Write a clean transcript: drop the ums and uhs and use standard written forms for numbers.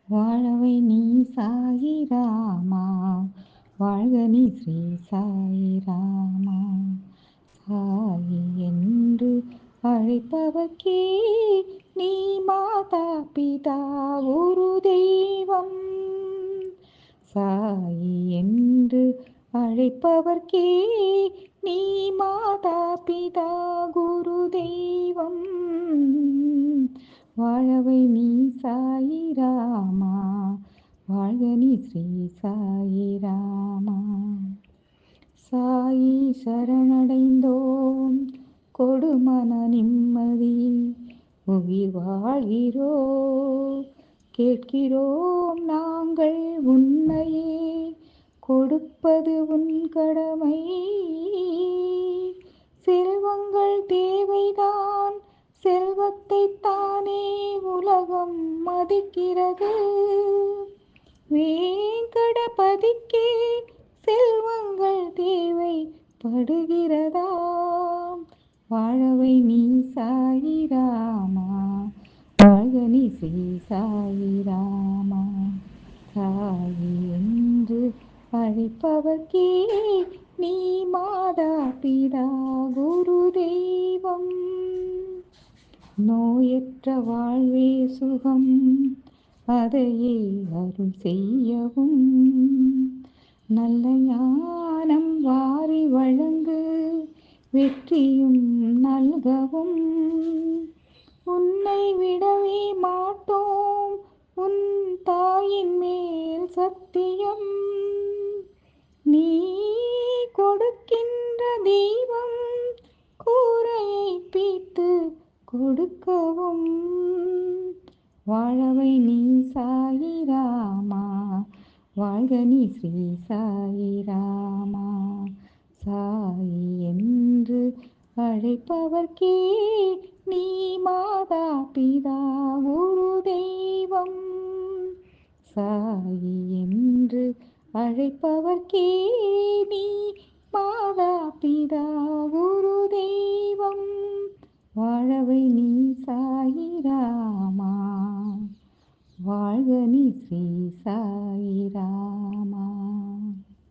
வாழவை நீ சாயி ராமா, வாழ்க நீ ஸ்ரீ சாயி ராமா. சாயி என்று அழைப்பவர்க்கே நீ மாதா பிதா ஒரு தெய்வம். சாயி என்று அழைப்பவர்க்கே நீ மாதா பிதா குரு தெய்வம். வாழவை நீ சாயி ராமா, வாழ்க நீ ஸ்ரீ சாயி ராமா. சாயி சரணடைந்தோம், கொடுமன நிம்மதி உயிர் வாழ்கிறோம். கேட்கிறோம் நாங்கள் உன்னையே, கொடுப்பது உன் கடமை. செல்வங்கள் தேவைதான், செல்வத்தை தானே உலகம் மதிக்கிறது. வேங்கடபதிக்கே செல்வங்கள் தேவைப்படுகிறதா? வாழவை நீ சாயி ராமா, வாழ்க நீ ஸ்ரீ சாயி ராமா. சாயி என்று அழைப்பவர்க்கே நீ மாதா பிதா குரு தெய்வம். நோயற்ற வாழ்வே சுகம், அதையே அருள் செய்யவும். நல்ல ஞானம் வாரி வழங்கு, வெற்றியும் நல்கவும். உன்னை விடவே மாட்டோம், உன் தாயின் மேல் சத்தியம். நீ கொடுக்கின்ற தெய்வம், கூரையை பீத்து கொடுக்கவும். வாழவை நீ சாயி ராமா, வாழ்க நீ ஸ்ரீ சாயி ராமா. சாயி என்று அழைப்பவர்க்கே நீ மாதா பிதா குரு தெய்வம். சாயி என்று அழைப்பவர்க்கே நீ மாதா பிதா குரு தெய்வம். வாழவை நீ சாயி ராமா, வாழ்க நீ ஸ்ரீ சாயி